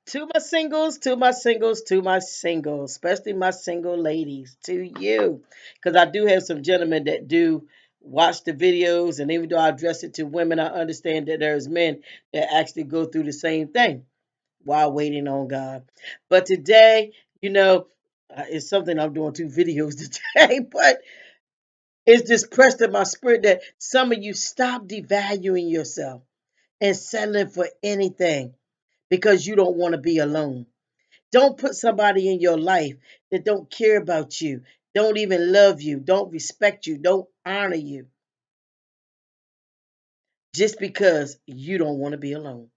To my singles, to my singles, to my singles, especially my single ladies, to you. Because I do have some gentlemen that do watch the videos, and even though I address it to women, I understand that there's men that actually go through the same thing while waiting on God. But today, it's something I'm doing 2 videos today, but it's just pressed in my spirit that some of you stop devaluing yourself and settling for anything because you don't want to be alone. Don't put somebody in your life that don't care about you, don't even love you, don't respect you, don't honor you, just because you don't want to be alone.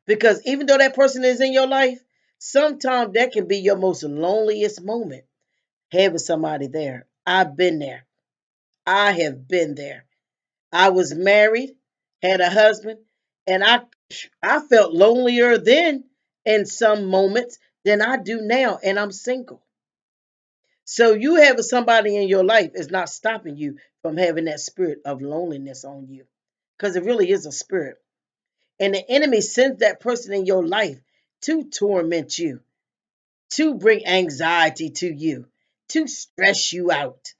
Because even though that person is in your life, sometimes that can be your most loneliest moment, having somebody there. I've been there. I have been there. I was married, had a husband, and I felt lonelier then in some moments than I do now, and I'm single. So you having somebody in your life is not stopping you from having that spirit of loneliness on you. Because it really is a spirit. And the enemy sends that person in your life to torment you, to bring anxiety to you, to stress you out.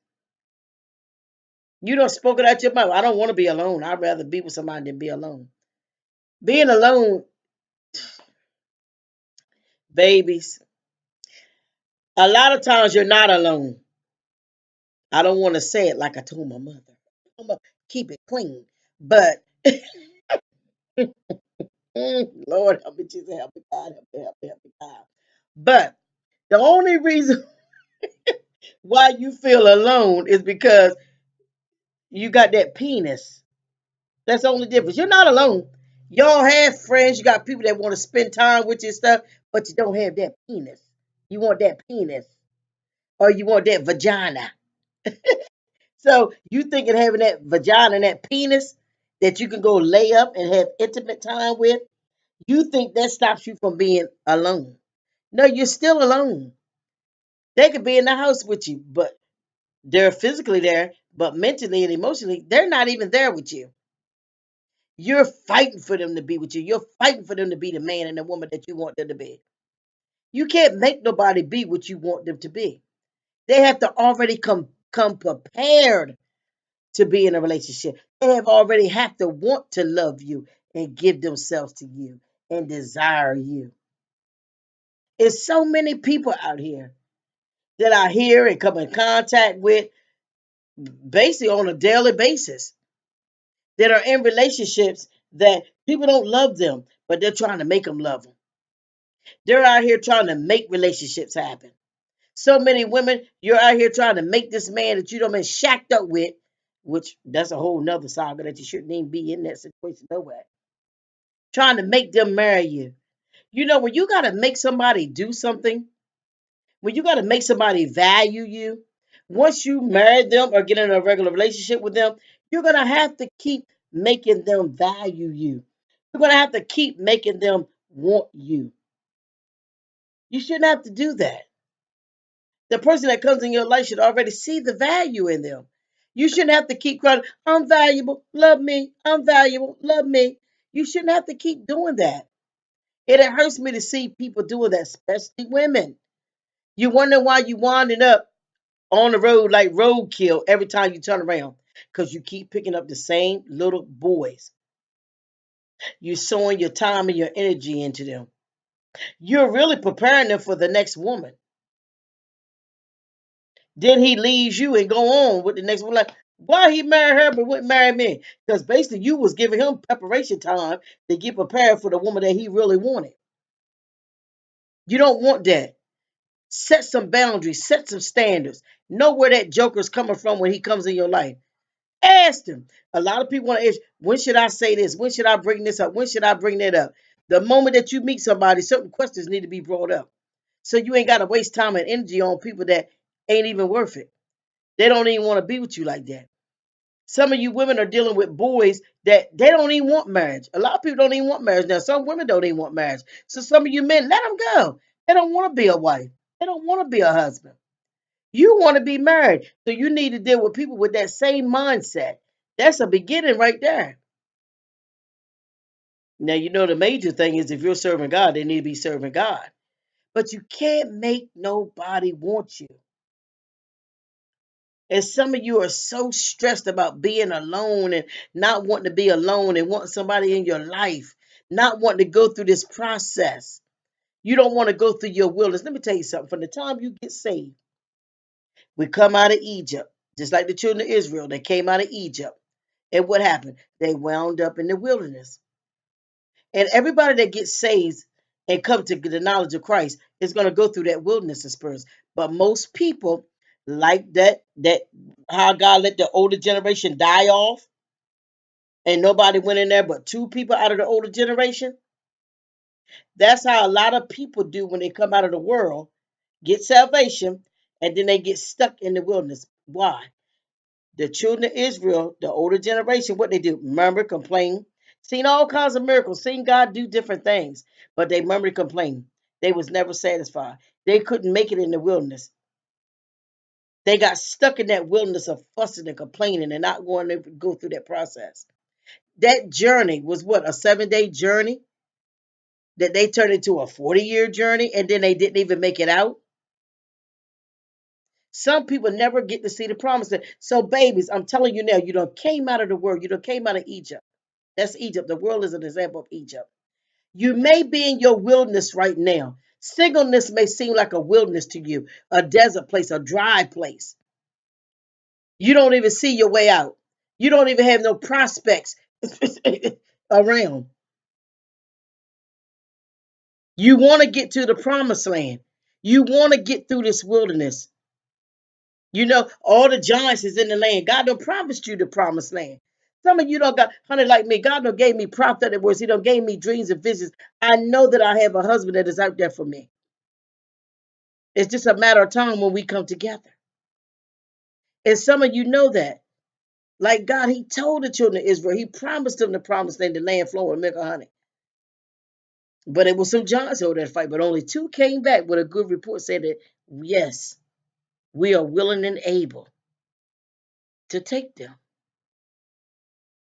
You don't spoke it out your mouth. I don't want to be alone. I'd rather be with somebody than be alone. Being alone, babies, a lot of times you're not alone. I don't want to say it like I told my mother. I'm going to keep it clean. But Lord help me, Jesus, help me, God, help me, God. But the only reason why you feel alone is because you got that penis. That's the only difference. You're not alone. Y'all have friends. You got people that want to spend time with you and stuff, but you don't have that penis. You want that penis, or you want that vagina. So you thinking having that vagina and that penis that you can go lay up and have intimate time with, you think that stops you from being alone. No, you're still alone. They could be in the house with you, but they're physically there, but mentally and emotionally, they're not even there with you. You're fighting for them to be with you. You're fighting for them to be the man and the woman that you want them to be. You can't make nobody be what you want them to be. They have to already come prepared to be in a relationship. They have already have to want to love you and give themselves to you and desire you. It's so many people out here that I hear and come in contact with basically on a daily basis that are in relationships that people don't love them, but they're trying to make them love them. They're out here trying to make relationships happen. So many women, you're out here trying to make this man that you don't been shacked up with, which that's a whole nother saga that you shouldn't even be in that situation no way. Trying to make them marry you. You know, when you got to make somebody do something, when you got to make somebody value you, once you marry them or get in a regular relationship with them, you're going to have to keep making them value you. You're going to have to keep making them want you. You shouldn't have to do that. The person that comes in your life should already see the value in them. You shouldn't have to keep crying, I'm valuable, love me, I'm valuable, love me. You shouldn't have to keep doing that. It hurts me to see people doing that, especially women. You wonder why you winding up on the road like roadkill every time you turn around. Because you keep picking up the same little boys. You're sowing your time and your energy into them. You're really preparing them for the next woman. Then he leaves you and go on with the next one. Like, why he marry her but wouldn't marry me? Because basically you was giving him preparation time to get prepared for the woman that he really wanted. You don't want that. Set some boundaries, set some standards. Know where that joker's coming from when he comes in your life. Ask him. A lot of people want to ask, when should I say this? When should I bring this up? When should I bring that up? The moment that you meet somebody, certain questions need to be brought up. So you ain't got to waste time and energy on people that ain't even worth it. They don't even want to be with you like that. Some of you women are dealing with boys that they don't even want marriage. A lot of people don't even want marriage. Now, some women don't even want marriage. So some of you men, let them go. They don't want to be a wife. They don't want to be a husband. You want to be married. So you need to deal with people with that same mindset. That's a beginning right there. Now, you know, the major thing is if you're serving God, they need to be serving God. But you can't make nobody want you. And some of you are so stressed about being alone and not wanting to be alone and wanting somebody in your life, not wanting to go through this process. You don't want to go through your wilderness. Let me tell you something. From the time you get saved, we come out of Egypt, just like the children of Israel. They came out of Egypt. And what happened? They wound up in the wilderness. And everybody that gets saved and come to the knowledge of Christ is going to go through that wilderness experience. But most people like that how God let the older generation die off and nobody went in there but two people out of the older generation. That's how a lot of people do when they come out of the world, get salvation, and then they get stuck in the wilderness. Why? The children of Israel, the older generation, what they do? Murmur, complain. Seen all kinds of miracles, seen God do different things, but they murmured, complain. They was never satisfied. They couldn't make it in the wilderness. They got stuck in that wilderness of fussing and complaining and not going to go through that process. That journey was what, a 7-day journey that they turned into a 40-year journey and then they didn't even make it out. Some people never get to see the promise. So, babies, I'm telling you now, you done came out of the world. You done came out of Egypt. That's Egypt. The world is an example of Egypt. You may be in your wilderness right now. Singleness may seem like a wilderness to you, a desert place, a dry place. You don't even see your way out. You don't even have no prospects around. You want to get to the promised land. You want to get through this wilderness. You know, all the giants is in the land. God done promised you the promised land. Some of you don't got, honey, like me. God done gave me prophetic words. He done gave me dreams and visions. I know that I have a husband that is out there for me. It's just a matter of time when we come together. And some of you know that. Like God, He told the children of Israel, He promised them the promised land, the land flowing with milk and honey. But it was some giants over there to fight. But only two came back with a good report, saying that, yes, we are willing and able to take them.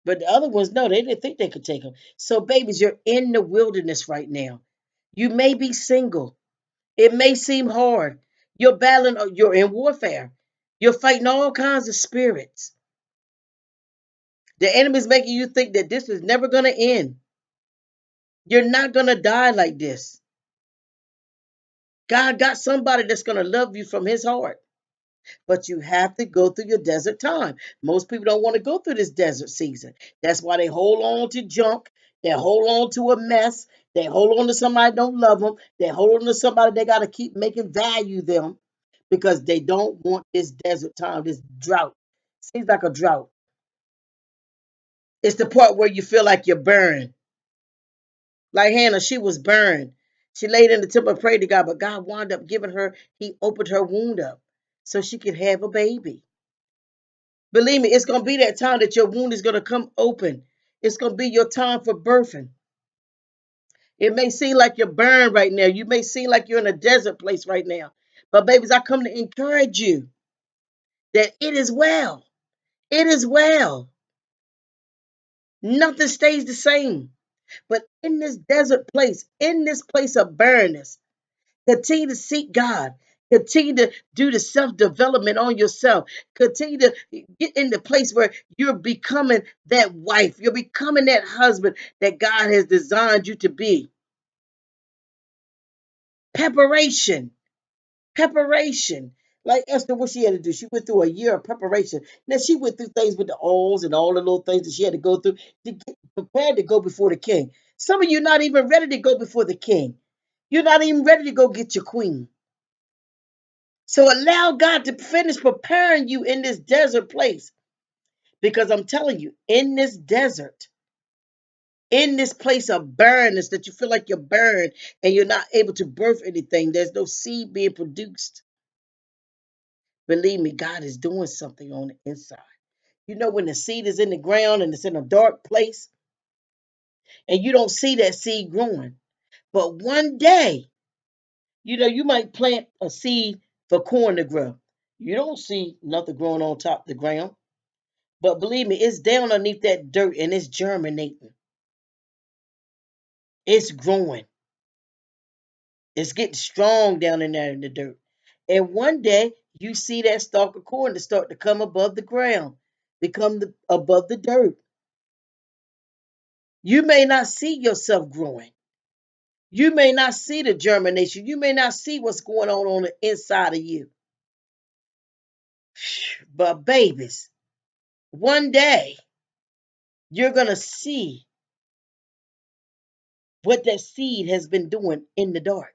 But the other ones, no, they didn't think they could take them. So, babies, you're in the wilderness right now. You may be single. It may seem hard. You're battling, you're in warfare. You're fighting all kinds of spirits. The enemy's making you think that this is never going to end. You're not going to die like this. God got somebody that's going to love you from His heart. But you have to go through your desert time. Most people don't want to go through this desert season. That's why they hold on to junk. They hold on to a mess. They hold on to somebody that don't love them. They hold on to somebody they got to keep making value them because they don't want this desert time, this drought. Seems like a drought. It's the part where you feel like you're burned. Like Hannah, she was burned. She laid in the temple and prayed to God, but God wound up giving her, He opened her wound up so she could have a baby. Believe me, it's going to be that time that your wound is going to come open. It's going to be your time for birthing. It may seem like you're burned right now. You may seem like you're in a desert place right now. But babies, I come to encourage you that it is well. It is well. Nothing stays the same. But in this desert place, in this place of barrenness, continue to seek God. Continue to do the self development on yourself. Continue to get in the place where you're becoming that wife. You're becoming that husband that God has designed you to be. Preparation. Preparation. Like Esther, what she had to do, she went through a year of preparation. Now she went through things with the oils and all the little things that she had to go through to get prepared to go before the king. Some of you not even ready to go before the king. You're not even ready to go get your queen. So allow God to finish preparing you in this desert place. Because I'm telling you, in this desert, in this place of barrenness that you feel like you're burned and you're not able to birth anything, there's no seed being produced. Believe me, God is doing something on the inside. You know, when the seed is in the ground and it's in a dark place and you don't see that seed growing. But one day, you know, you might plant a seed for corn to grow. You don't see nothing growing on top of the ground. But believe me, it's down underneath that dirt and it's germinating. It's growing. It's getting strong down in there in the dirt. And one day you see that stalk of corn to start to come above the ground, become above the dirt. You may not see yourself growing. You may not see the germination. You may not see what's going on the inside of you. But babies, one day you're going to see what that seed has been doing in the dark.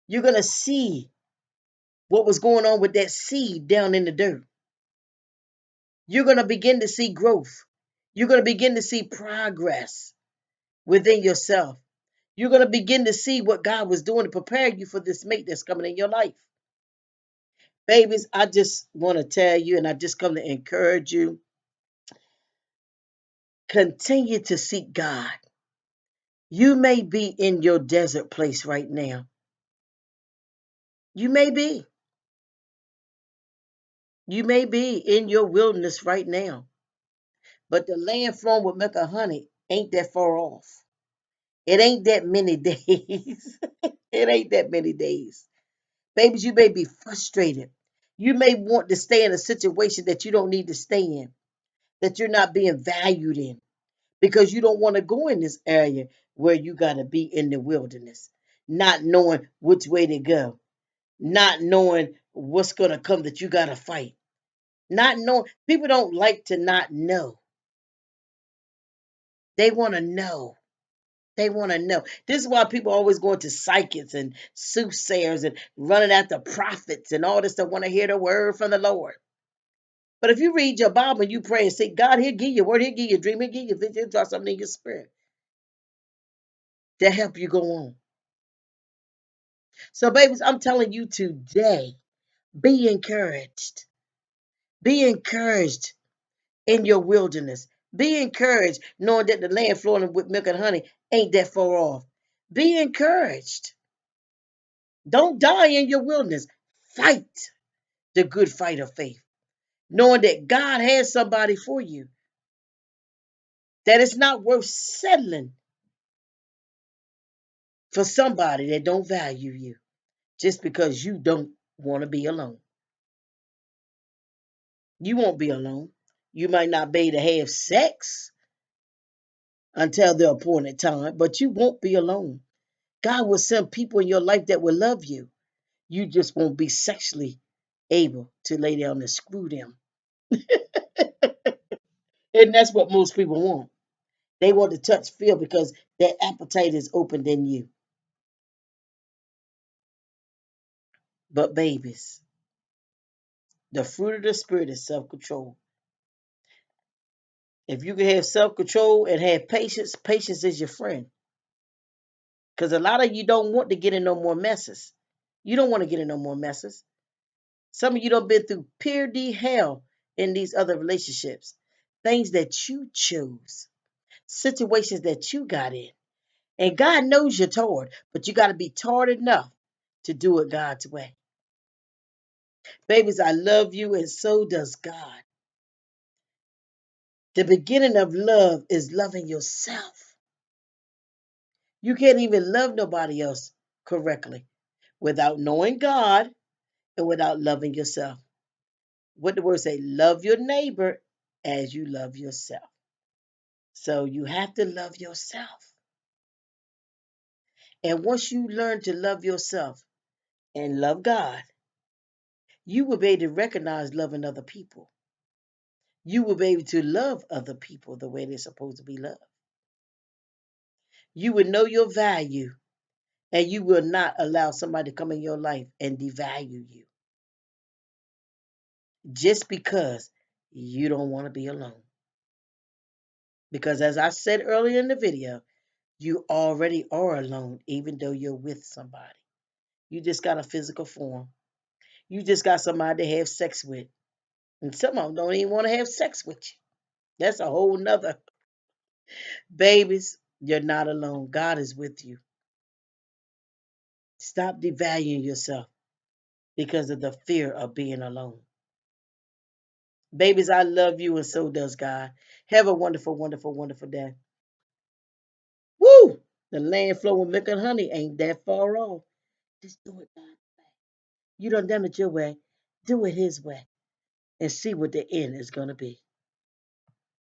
You're going to see what was going on with that seed down in the dirt. You're going to begin to see growth. You're going to begin to see progress within yourself. You're going to begin to see what God was doing to prepare you for this mate that's coming in your life. Babies, I just want to tell you, and I just come to encourage you, continue to seek God. You may be in your desert place right now. You may be. You may be in your wilderness right now. But the land flowing with milk and honey ain't that far off. It ain't that many days. It ain't that many days. Babies, you may be frustrated. You may want to stay in a situation that you don't need to stay in, that you're not being valued in, because you don't want to go in this area where you got to be in the wilderness, not knowing which way to go, not knowing what's going to come that you got to fight, not knowing. People don't like to not know. They want to know. They want to know. This is why people always going to psychics and soothsayers and running after prophets and all this stuff, want to hear the word from the Lord. But if you read your Bible and you pray and say, God, he'll give you a word, he'll give you a dream, he'll give you a vision, he'll drop something in your spirit to help you go on. So, babies, I'm telling you today, be encouraged. Be encouraged in your wilderness. Be encouraged knowing that the land flowing with milk and honey ain't that far off. Be encouraged. Don't die in your wilderness. Fight the good fight of faith, knowing that God has somebody for you, that it's not worth settling for somebody that don't value you just because you don't want to be alone. You won't be alone. You might not be able to have sex until the appointed time, but you won't be alone. God will send people in your life that will love you. You just won't be sexually able to lay down and screw them. And that's what most people want. They want to touch, feel, because their appetite is opened in you. But babies, the fruit of the spirit is self-control. If you can have self-control and have patience, patience is your friend. Because a lot of you don't want to get in no more messes. You don't want to get in no more messes. Some of you don't been through pure D hell in these other relationships. Things that you chose. Situations that you got in. And God knows you're tired, but you got to be tired enough to do it God's way. Babies, I love you, and so does God. The beginning of love is loving yourself. You can't even love nobody else correctly without knowing God and without loving yourself. What the word say, love your neighbor as you love yourself. So you have to love yourself. And once you learn to love yourself and love God, you will be able to recognize loving other people. You will be able to love other people the way they're supposed to be loved. You will know your value, and you will not allow somebody to come in your life and devalue you just because you don't want to be alone. Because as I said earlier in the video, you already are alone, even though you're with somebody. You just got a physical form. You just got somebody to have sex with. And some of them don't even want to have sex with you. That's a whole nother. Babies, you're not alone. God is with you. Stop devaluing yourself because of the fear of being alone. Babies, I love you, and so does God. Have a wonderful, wonderful, wonderful day. The land flowing with milk and honey ain't that far off. Just do it God's way. You done it your way. Do it His way and see what the end is going to be.